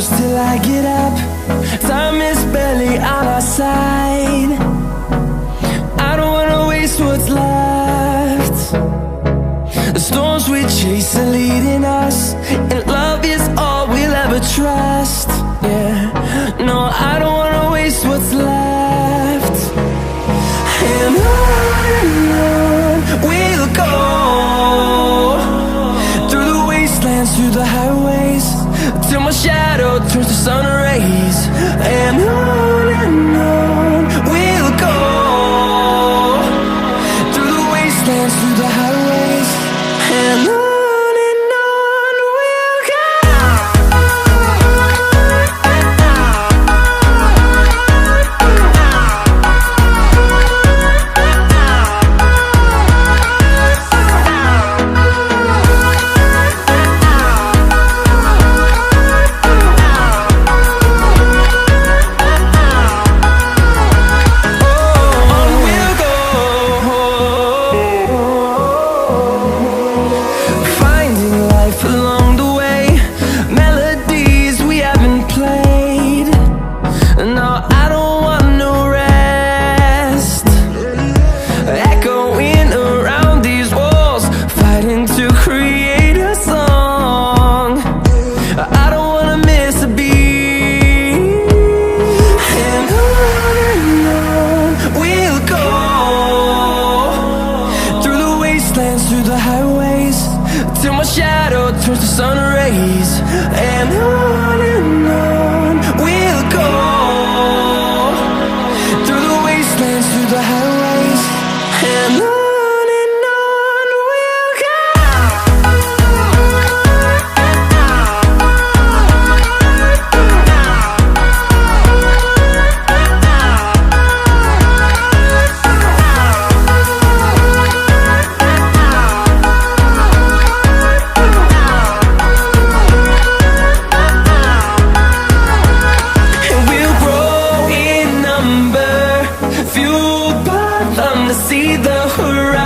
close till I get up. Time is barely on our side. I don't wanna waste what's left. The storms we chase are leading us, and love is all we'll ever trust. Yeah, no, I don't wanna waste what's left. And on we'll go, through the wastelands, through the highways, till my shadow turns to sun rays. And on we'll go, through the wastelands, through the highways, and on we'll go. Through the highways, till my shadow turns to sun rays. And on we'll go, through the wastelands, through the highways, and on we'll go. See the horizon.